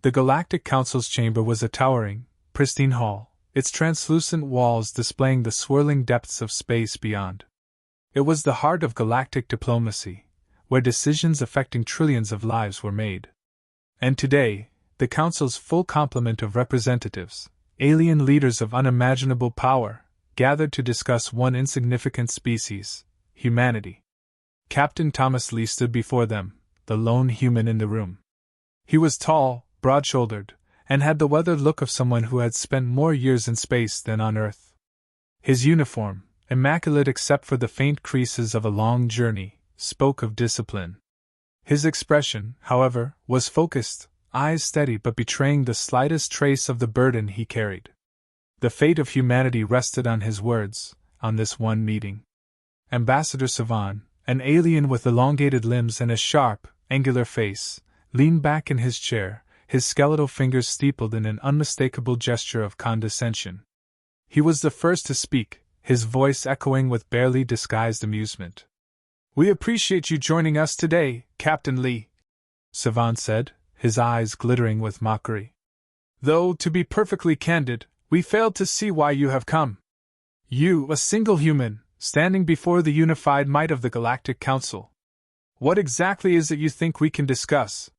The Galactic Council's chamber was a towering, pristine hall, its translucent walls displaying the swirling depths of space beyond. It was the heart of galactic diplomacy, where decisions affecting trillions of lives were made. And today, the Council's full complement of representatives, alien leaders of unimaginable power, gathered to discuss one insignificant species, humanity. Captain Thomas Lee stood before them, the lone human in the room. He was tall, broad-shouldered, and had the weathered look of someone who had spent more years in space than on Earth. His uniform, immaculate except for the faint creases of a long journey, spoke of discipline. His expression, however, was focused, eyes steady but betraying the slightest trace of the burden he carried. The fate of humanity rested on his words, on this one meeting. Ambassador Savan, an alien with elongated limbs and a sharp, angular face, leaned back in his chair, his skeletal fingers steepled in an unmistakable gesture of condescension. He was the first to speak, his voice echoing with barely disguised amusement. "We appreciate you joining us today, Captain Lee," Savan said, his eyes glittering with mockery. "Though, to be perfectly candid, we failed to see why you have come. You, a single human, standing before the unified might of the Galactic Council. What exactly is it you think we can discuss?"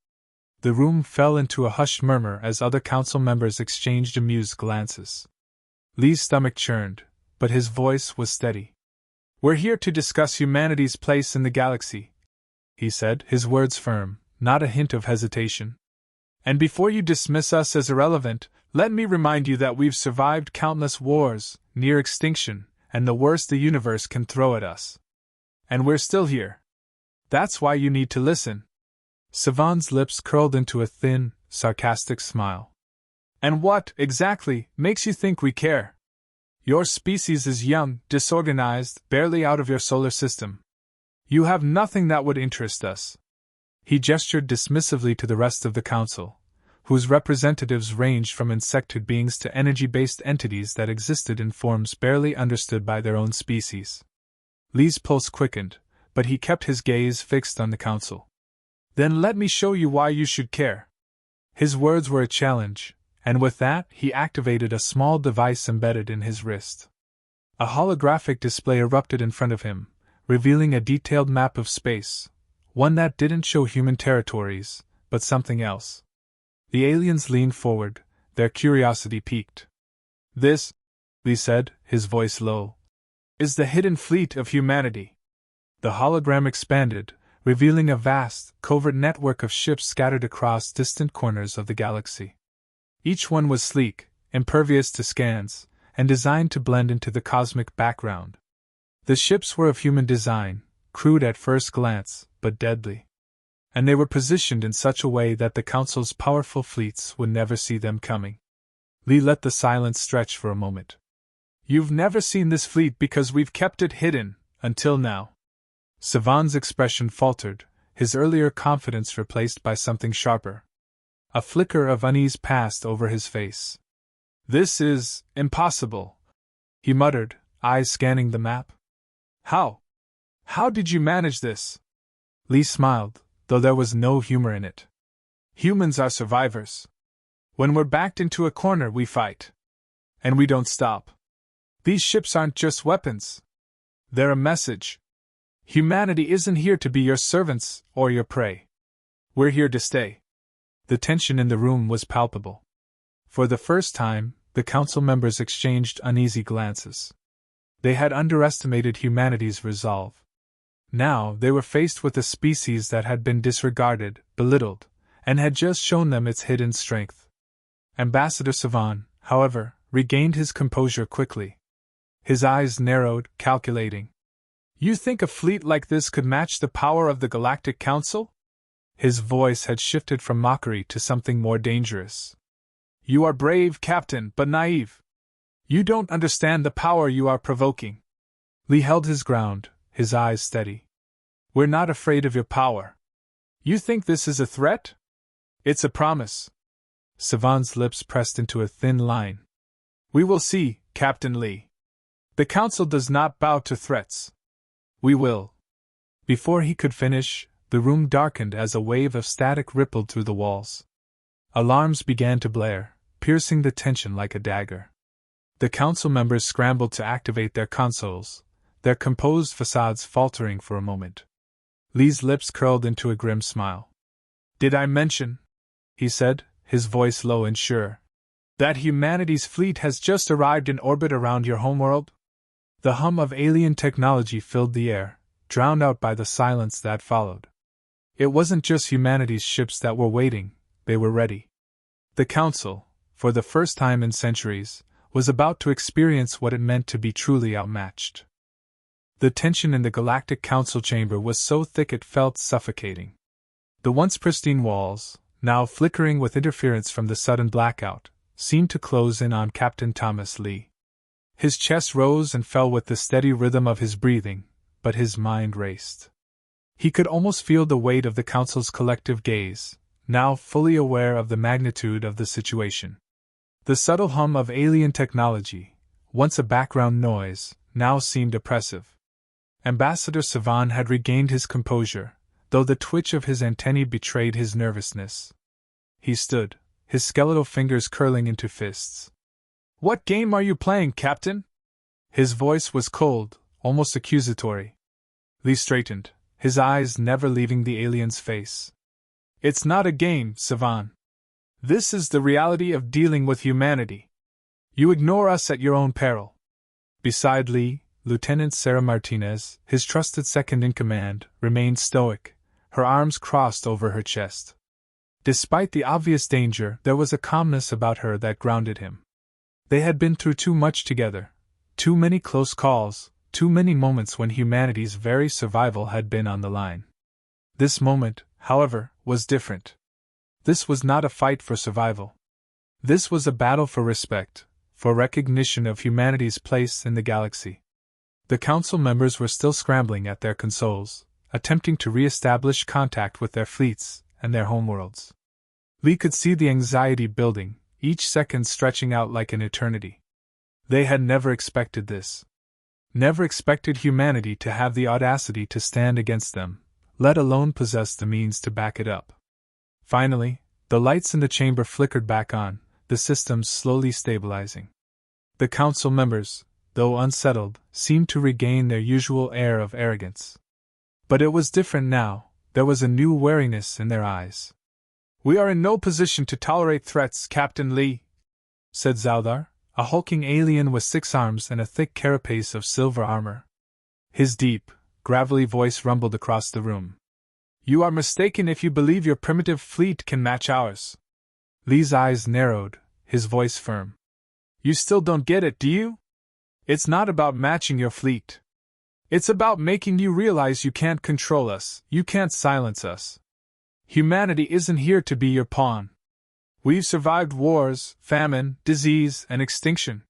The room fell into a hushed murmur as other council members exchanged amused glances. Lee's stomach churned, but his voice was steady. "We're here to discuss humanity's place in the galaxy," he said, his words firm, not a hint of hesitation. "And before you dismiss us as irrelevant, let me remind you that we've survived countless wars, near extinction, and the worst the universe can throw at us. And we're still here. That's why you need to listen." Savan's lips curled into a thin, sarcastic smile. "And what, exactly, makes you think we care? Your species is young, disorganized, barely out of your solar system. You have nothing that would interest us." He gestured dismissively to the rest of the council, whose representatives ranged from insectoid beings to energy-based entities that existed in forms barely understood by their own species. Lee's pulse quickened, but he kept his gaze fixed on the council. "Then let me show you why you should care." His words were a challenge, and with that he activated a small device embedded in his wrist. A holographic display erupted in front of him, revealing a detailed map of space, one that didn't show human territories, but something else. The aliens leaned forward, their curiosity piqued. "This," Lee said, his voice low, "is the hidden fleet of humanity." The hologram expanded, revealing a vast, covert network of ships scattered across distant corners of the galaxy. Each one was sleek, impervious to scans, and designed to blend into the cosmic background. The ships were of human design, crude at first glance, but deadly. And they were positioned in such a way that the Council's powerful fleets would never see them coming. Lee let the silence stretch for a moment. "You've never seen this fleet because we've kept it hidden, until now." Savan's expression faltered, his earlier confidence replaced by something sharper. A flicker of unease passed over his face. "This is impossible," he muttered, eyes scanning the map. How did you manage this?" Lee smiled, though there was no humor in it. "Humans are survivors. When we're backed into a corner, we fight. And we don't stop. These ships aren't just weapons. They're a message. Humanity isn't here to be your servants or your prey. We're here to stay." The tension in the room was palpable. For the first time, the council members exchanged uneasy glances. They had underestimated humanity's resolve. Now they were faced with a species that had been disregarded, belittled, and had just shown them its hidden strength. Ambassador Savan, however, regained his composure quickly. His eyes narrowed, calculating. "You think a fleet like this could match the power of the Galactic Council?" His voice had shifted from mockery to something more dangerous. "You are brave, Captain, but naive. You don't understand the power you are provoking." Lee held his ground, his eyes steady. "We're not afraid of your power. You think this is a threat? It's a promise." Savan's lips pressed into a thin line. "We will see, Captain Lee. The Council does not bow to threats. We will." Before he could finish, the room darkened as a wave of static rippled through the walls. Alarms began to blare, piercing the tension like a dagger. The council members scrambled to activate their consoles, their composed facades faltering for a moment. Lee's lips curled into a grim smile. "Did I mention," he said, his voice low and sure, "that humanity's fleet has just arrived in orbit around your homeworld?" The hum of alien technology filled the air, drowned out by the silence that followed. It wasn't just humanity's ships that were waiting, they were ready. The Council, for the first time in centuries, was about to experience what it meant to be truly outmatched. The tension in the Galactic Council chamber was so thick it felt suffocating. The once pristine walls, now flickering with interference from the sudden blackout, seemed to close in on Captain Thomas Lee. His chest rose and fell with the steady rhythm of his breathing, but his mind raced. He could almost feel the weight of the Council's collective gaze, now fully aware of the magnitude of the situation. The subtle hum of alien technology, once a background noise, now seemed oppressive. Ambassador Savan had regained his composure, though the twitch of his antennae betrayed his nervousness. He stood, his skeletal fingers curling into fists. "What game are you playing, Captain?" His voice was cold, almost accusatory. Lee straightened, his eyes never leaving the alien's face. "It's not a game, Savan. This is the reality of dealing with humanity. You ignore us at your own peril." Beside Lee, Lieutenant Sarah Martinez, his trusted second-in-command, remained stoic, her arms crossed over her chest. Despite the obvious danger, there was a calmness about her that grounded him. They had been through too much together, too many close calls, too many moments when humanity's very survival had been on the line. This moment, however, was different. This was not a fight for survival. This was a battle for respect, for recognition of humanity's place in the galaxy. The Council members were still scrambling at their consoles, attempting to re-establish contact with their fleets and their homeworlds. Lee could see the anxiety building, each second stretching out like an eternity. They had never expected this. Never expected humanity to have the audacity to stand against them, let alone possess the means to back it up. Finally, the lights in the chamber flickered back on, the systems slowly stabilizing. The Council members, though unsettled, seemed to regain their usual air of arrogance. But it was different now, there was a new wariness in their eyes. "We are in no position to tolerate threats, Captain Lee," said Zaldar, a hulking alien with 6 arms and a thick carapace of silver armor. His deep, gravelly voice rumbled across the room. "You are mistaken if you believe your primitive fleet can match ours." Lee's eyes narrowed, his voice firm. "You still don't get it, do you? It's not about matching your fleet. It's about making you realize you can't control us, you can't silence us. Humanity isn't here to be your pawn. We've survived wars, famine, disease, and extinction.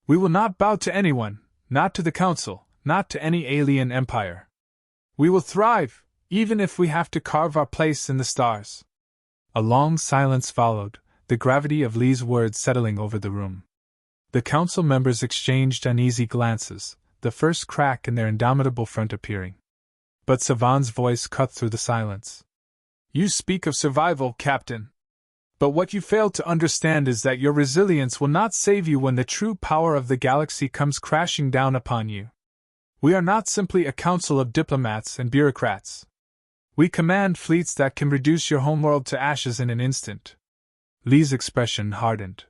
We will not bow to anyone, not to the Council, not to any alien empire. We will thrive, even if we have to carve our place in the stars." A long silence followed, the gravity of Lee's words settling over the room. The Council members exchanged uneasy glances, the first crack in their indomitable front appearing. But Savan's voice cut through the silence. "You speak of survival, Captain. But what you fail to understand is that your resilience will not save you when the true power of the galaxy comes crashing down upon you. We are not simply a council of diplomats and bureaucrats. We command fleets that can reduce your homeworld to ashes in an instant." Lee's expression hardened.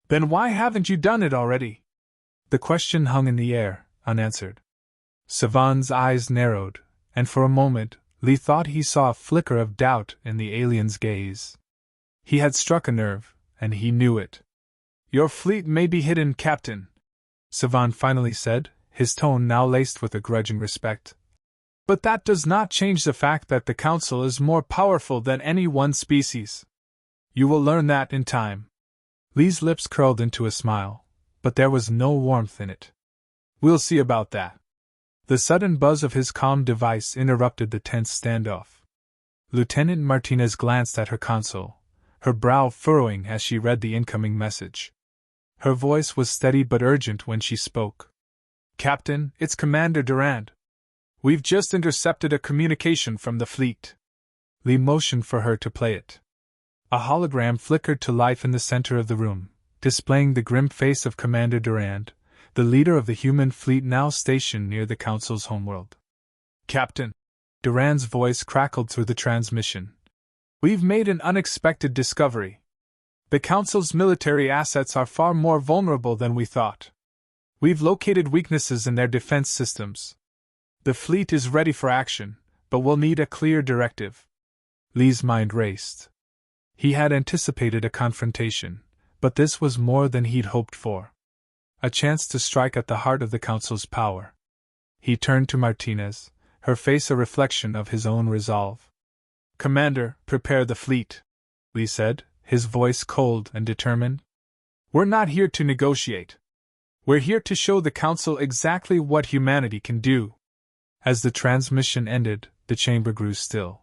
"Then why haven't you done it already?" The question hung in the air, unanswered. Savan's eyes narrowed, and for a moment, Lee thought he saw a flicker of doubt in the alien's gaze. He had struck a nerve, and he knew it. "Your fleet may be hidden, Captain," Savan finally said, his tone now laced with a grudging respect. "But that does not change the fact that the Council is more powerful than any one species. You will learn that in time." Lee's lips curled into a smile, but there was no warmth in it. "We'll see about that." The sudden buzz of his comm device interrupted the tense standoff. Lieutenant Martinez glanced at her console, her brow furrowing as she read the incoming message. Her voice was steady but urgent when she spoke. "Captain, it's Commander Durand. We've just intercepted a communication from the fleet." Lee motioned for her to play it. A hologram flickered to life in the center of the room, displaying the grim face of Commander Durand, the leader of the human fleet now stationed near the Council's homeworld. "Captain," Durand's voice crackled through the transmission, "we've made an unexpected discovery. The Council's military assets are far more vulnerable than we thought. We've located weaknesses in their defense systems. The fleet is ready for action, but we'll need a clear directive." Lee's mind raced. He had anticipated a confrontation, but this was more than he'd hoped for. A chance to strike at the heart of the Council's power. He turned to Martinez, her face a reflection of his own resolve. "Commander, prepare the fleet," Lee said, his voice cold and determined. "We're not here to negotiate. We're here to show the Council exactly what humanity can do." As the transmission ended, the chamber grew still.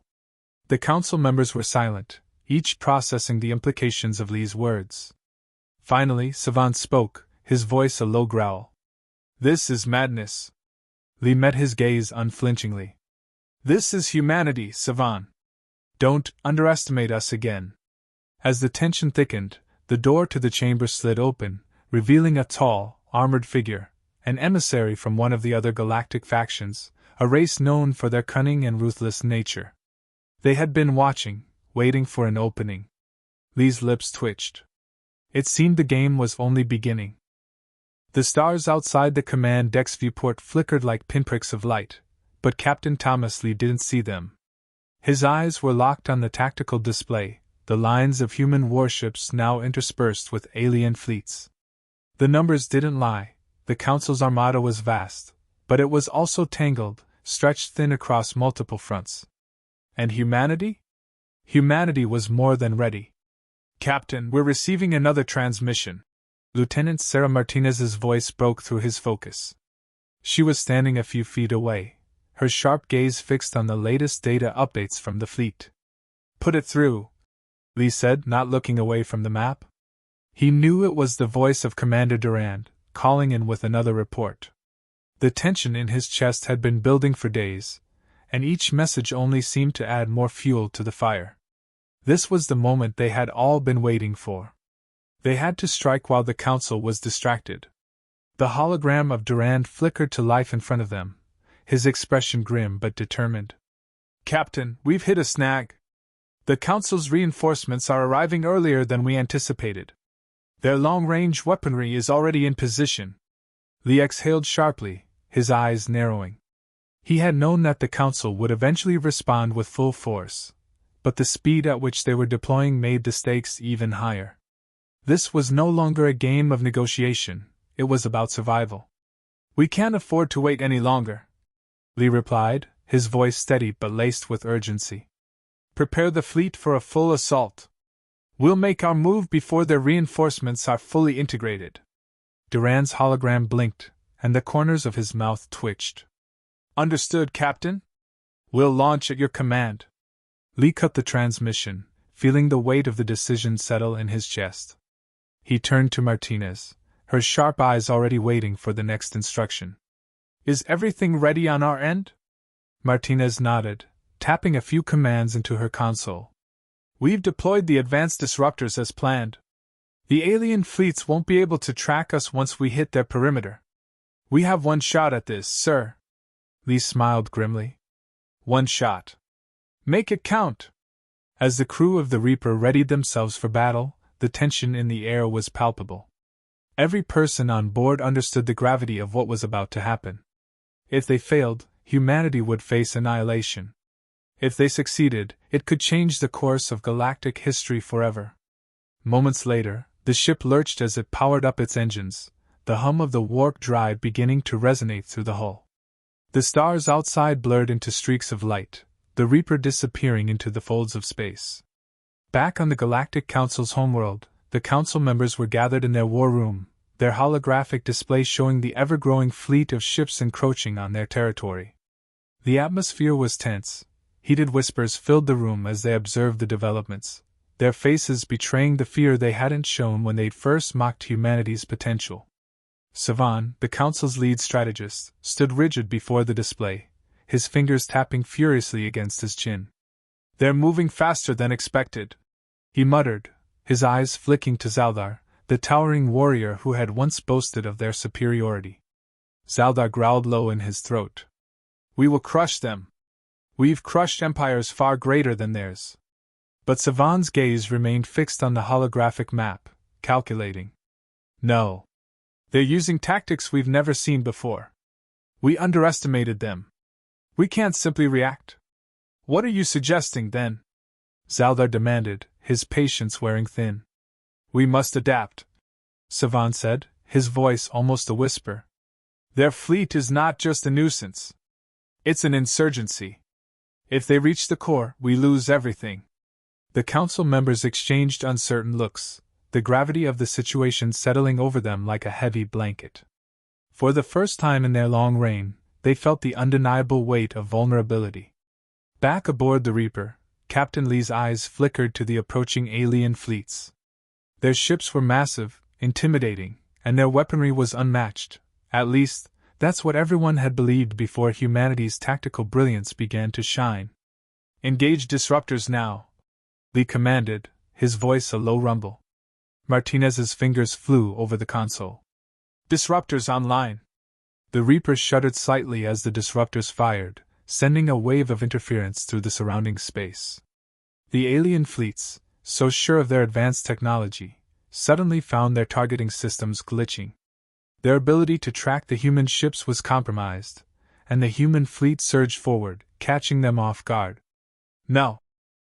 The Council members were silent, each processing the implications of Lee's words. Finally, Savant spoke, his voice a low growl. "This is madness." Lee met his gaze unflinchingly. "This is humanity, Savant. Don't underestimate us again." As the tension thickened, the door to the chamber slid open, revealing a tall, armored figure, an emissary from one of the other galactic factions, a race known for their cunning and ruthless nature. They had been watching, waiting for an opening. Lee's lips twitched. It seemed the game was only beginning. The stars outside the command deck's viewport flickered like pinpricks of light, but Captain Thomas Lee didn't see them. His eyes were locked on the tactical display, the lines of human warships now interspersed with alien fleets. The numbers didn't lie, the Council's armada was vast, but it was also tangled, stretched thin across multiple fronts. And humanity? Humanity was more than ready. "Captain, we're receiving another transmission." Lieutenant Sarah Martinez's voice broke through his focus. She was standing a few feet away, her sharp gaze fixed on the latest data updates from the fleet. "Put it through," Lee said, not looking away from the map. He knew it was the voice of Commander Durand, calling in with another report. The tension in his chest had been building for days, and each message only seemed to add more fuel to the fire. This was the moment they had all been waiting for. They had to strike while the Council was distracted. The hologram of Durand flickered to life in front of them, his expression grim but determined. "Captain, we've hit a snag. The Council's reinforcements are arriving earlier than we anticipated. Their long-range weaponry is already in position." Lee exhaled sharply, his eyes narrowing. He had known that the Council would eventually respond with full force, but the speed at which they were deploying made the stakes even higher. This was no longer a game of negotiation, it was about survival. "We can't afford to wait any longer," Lee replied, his voice steady but laced with urgency. "Prepare the fleet for a full assault. We'll make our move before their reinforcements are fully integrated." Durand's hologram blinked, and the corners of his mouth twitched. "Understood, Captain. We'll launch at your command." Lee cut the transmission, feeling the weight of the decision settle in his chest. He turned to Martinez, her sharp eyes already waiting for the next instruction. "Is everything ready on our end?" Martinez nodded, tapping a few commands into her console. "We've deployed the advanced disruptors as planned. The alien fleets won't be able to track us once we hit their perimeter. We have one shot at this, sir." Lee smiled grimly. "One shot. Make it count." As the crew of the Reaper readied themselves for battle, the tension in the air was palpable. Every person on board understood the gravity of what was about to happen. If they failed, humanity would face annihilation. If they succeeded, it could change the course of galactic history forever. Moments later, the ship lurched as it powered up its engines, the hum of the warp drive beginning to resonate through the hull. The stars outside blurred into streaks of light, the Reaper disappearing into the folds of space. Back on the Galactic Council's homeworld, the Council members were gathered in their war room, their holographic display showing the ever-growing fleet of ships encroaching on their territory. The atmosphere was tense. Heated whispers filled the room as they observed the developments, their faces betraying the fear they hadn't shown when they'd first mocked humanity's potential. Savan, the Council's lead strategist, stood rigid before the display, his fingers tapping furiously against his chin. "They're moving faster than expected," he muttered, his eyes flicking to Zaldar, the towering warrior who had once boasted of their superiority. Zaldar growled low in his throat. We will crush them. We've crushed empires far greater than theirs. But Savan's gaze remained fixed on the holographic map, calculating. No. They're using tactics we've never seen before. We underestimated them. We can't simply react. What are you suggesting, then? Zaldar demanded, his patience wearing thin. We must adapt, Savan said, his voice almost a whisper. Their fleet is not just a nuisance. It's an insurgency. If they reach the core, we lose everything. The council members exchanged uncertain looks, the gravity of the situation settling over them like a heavy blanket. For the first time in their long reign, they felt the undeniable weight of vulnerability. Back aboard the Reaper, Captain Lee's eyes flickered to the approaching alien fleets. Their ships were massive, intimidating, and their weaponry was unmatched. At least, that's what everyone had believed before humanity's tactical brilliance began to shine. Engage disruptors now, Lee commanded, his voice a low rumble. Martinez's fingers flew over the console. Disruptors online. The Reapers shuddered slightly as the disruptors fired, sending a wave of interference through the surrounding space. The alien fleets, so sure of their advanced technology, suddenly found their targeting systems glitching. Their ability to track the human ships was compromised, and the human fleet surged forward, catching them off guard. No!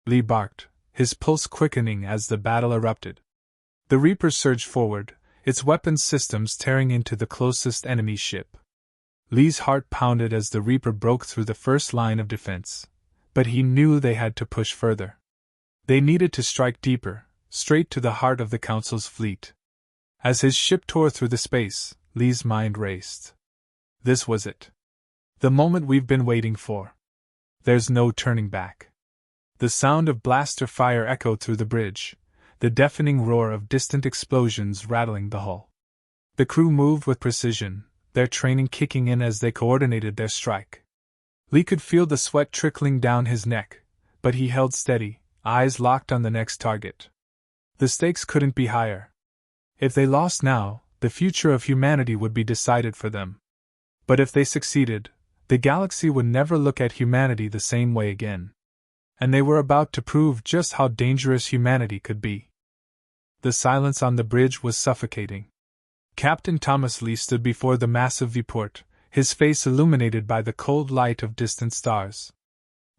Lee barked, his pulse quickening as the battle erupted. The Reaper surged forward, its weapons systems tearing into the closest enemy ship. Lee's heart pounded as the Reaper broke through the first line of defense, but he knew they had to push further. They needed to strike deeper, straight to the heart of the Council's fleet. As his ship tore through the space, Lee's mind raced. This was it. The moment we've been waiting for. There's no turning back. The sound of blaster fire echoed through the bridge, the deafening roar of distant explosions rattling the hull. The crew moved with precision, their training kicking in as they coordinated their strike. Lee could feel the sweat trickling down his neck, but he held steady, eyes locked on the next target. The stakes couldn't be higher. If they lost now, the future of humanity would be decided for them. But if they succeeded, the galaxy would never look at humanity the same way again. And they were about to prove just how dangerous humanity could be. The silence on the bridge was suffocating. Captain Thomas Lee stood before the massive viewport, his face illuminated by the cold light of distant stars.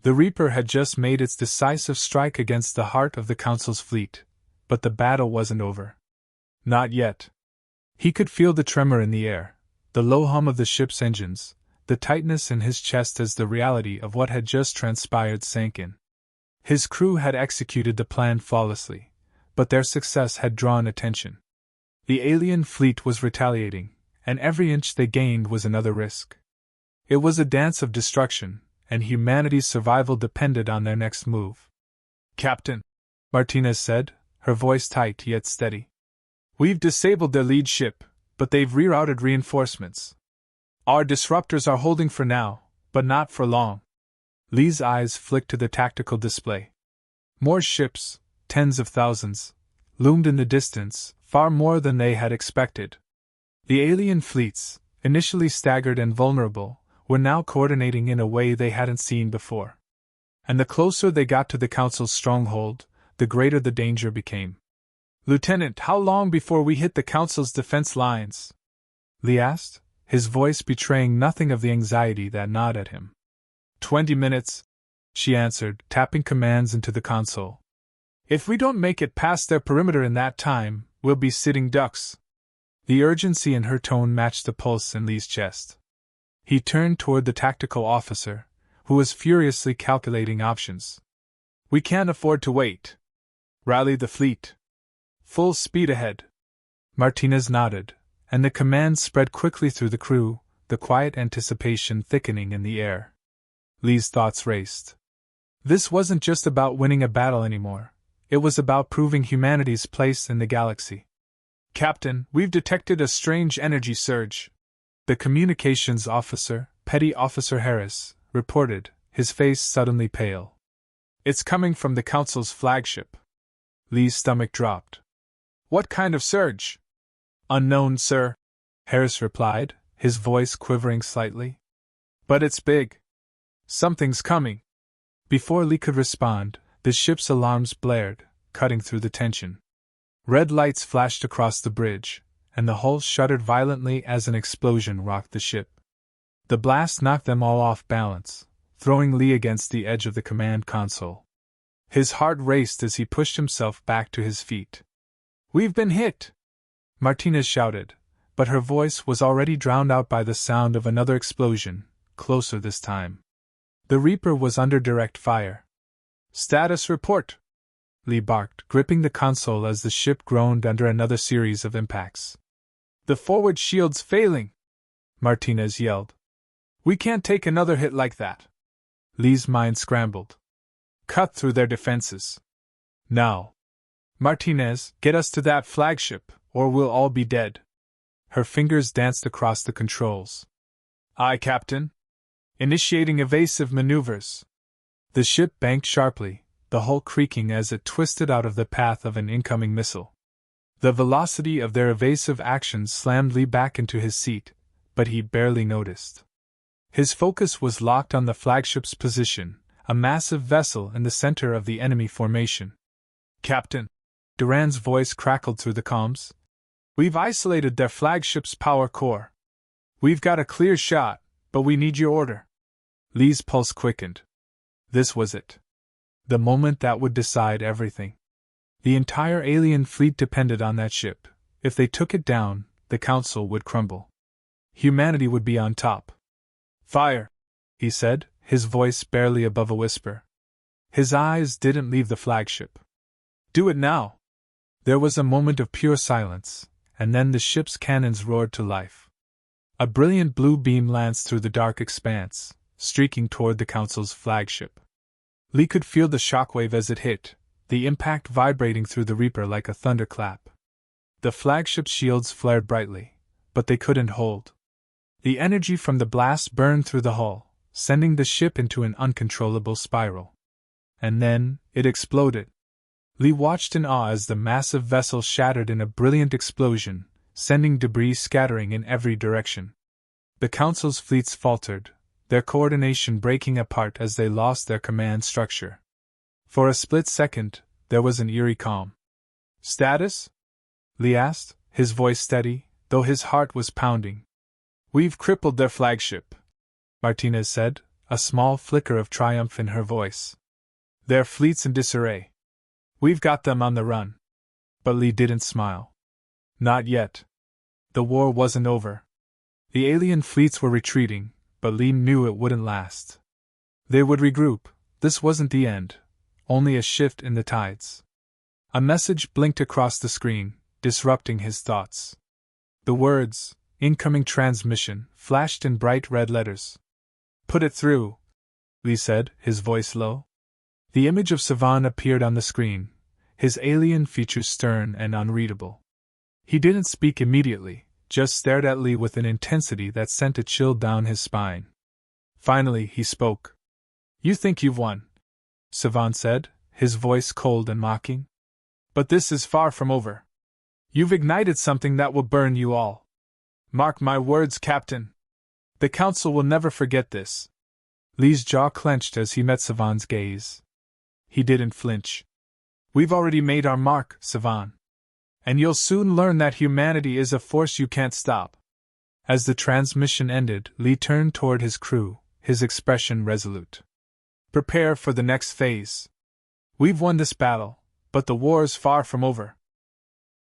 The Reaper had just made its decisive strike against the heart of the Council's fleet, but the battle wasn't over. Not yet. He could feel the tremor in the air, the low hum of the ship's engines, the tightness in his chest as the reality of what had just transpired sank in. His crew had executed the plan flawlessly, but their success had drawn attention. The alien fleet was retaliating, and every inch they gained was another risk. It was a dance of destruction, and humanity's survival depended on their next move. Captain, Martinez said, her voice tight yet steady. We've disabled their lead ship, but they've rerouted reinforcements. Our disruptors are holding for now, but not for long. Lee's eyes flicked to the tactical display. More ships, tens of thousands, loomed in the distance, far more than they had expected. The alien fleets, initially staggered and vulnerable, were now coordinating in a way they hadn't seen before. And the closer they got to the Council's stronghold, the greater the danger became. Lieutenant, how long before we hit the Council's defense lines? Lee asked, his voice betraying nothing of the anxiety that gnawed at him. 20 minutes, she answered, tapping commands into the console. If we don't make it past their perimeter in that time, we'll be sitting ducks. The urgency in her tone matched the pulse in Lee's chest. He turned toward the tactical officer, who was furiously calculating options. We can't afford to wait. Rally the fleet. Full speed ahead. Martinez nodded, and the command spread quickly through the crew, the quiet anticipation thickening in the air. Lee's thoughts raced. This wasn't just about winning a battle anymore. It was about proving humanity's place in the galaxy. Captain, we've detected a strange energy surge. The communications officer, Petty Officer Harris, reported, his face suddenly pale. It's coming from the Council's flagship. Lee's stomach dropped. What kind of surge? Unknown, sir, Harris replied, his voice quivering slightly. But it's big. Something's coming. Before Lee could respond, the ship's alarms blared, cutting through the tension. Red lights flashed across the bridge, and the hull shuddered violently as an explosion rocked the ship. The blast knocked them all off balance, throwing Lee against the edge of the command console. His heart raced as he pushed himself back to his feet. "We've been hit!" Martinez shouted, but her voice was already drowned out by the sound of another explosion, closer this time. The Reaper was under direct fire. "Status report!" Lee barked, gripping the console as the ship groaned under another series of impacts. "The forward shield's failing!" Martinez yelled. "We can't take another hit like that." Lee's mind scrambled. "Cut through their defenses. Now. Martinez, get us to that flagship, or we'll all be dead." Her fingers danced across the controls. "Aye, Captain. Initiating evasive maneuvers." The ship banked sharply, the hull creaking as it twisted out of the path of an incoming missile. The velocity of their evasive actions slammed Lee back into his seat, but he barely noticed. His focus was locked on the flagship's position, a massive vessel in the center of the enemy formation. "Captain," Duran's voice crackled through the comms, "we've isolated their flagship's power core. We've got a clear shot, but we need your order." Lee's pulse quickened. This was it. The moment that would decide everything. The entire alien fleet depended on that ship. If they took it down, the Council would crumble. Humanity would be on top. "Fire," he said, his voice barely above a whisper. His eyes didn't leave the flagship. "Do it now." There was a moment of pure silence, and then the ship's cannons roared to life. A brilliant blue beam lanced through the dark expanse, streaking toward the Council's flagship. Lee could feel the shockwave as it hit, the impact vibrating through the Reaper like a thunderclap. The flagship's shields flared brightly, but they couldn't hold. The energy from the blast burned through the hull, sending the ship into an uncontrollable spiral. And then, it exploded. Lee watched in awe as the massive vessel shattered in a brilliant explosion, sending debris scattering in every direction. The Council's fleets faltered, their coordination breaking apart as they lost their command structure. For a split second, there was an eerie calm. "Status?" Lee asked, his voice steady, though his heart was pounding. "We've crippled their flagship," Martinez said, a small flicker of triumph in her voice. "Their fleet's in disarray. We've got them on the run." But Lee didn't smile. Not yet. The war wasn't over. The alien fleets were retreating, but Lee knew it wouldn't last. They would regroup. This wasn't the end, only a shift in the tides. A message blinked across the screen, disrupting his thoughts. The words, "Incoming transmission," flashed in bright red letters. "Put it through," Lee said, his voice low. The image of Savan appeared on the screen, his alien features stern and unreadable. He didn't speak immediately, just stared at Lee with an intensity that sent a chill down his spine. Finally, he spoke. "You think you've won," Savan said, his voice cold and mocking. "But this is far from over. You've ignited something that will burn you all. Mark my words, Captain. The Council will never forget this." Lee's jaw clenched as he met Savan's gaze. He didn't flinch. "We've already made our mark, Savan. And you'll soon learn that humanity is a force you can't stop." As the transmission ended, Lee turned toward his crew, his expression resolute. "Prepare for the next phase. We've won this battle, but the war's far from over."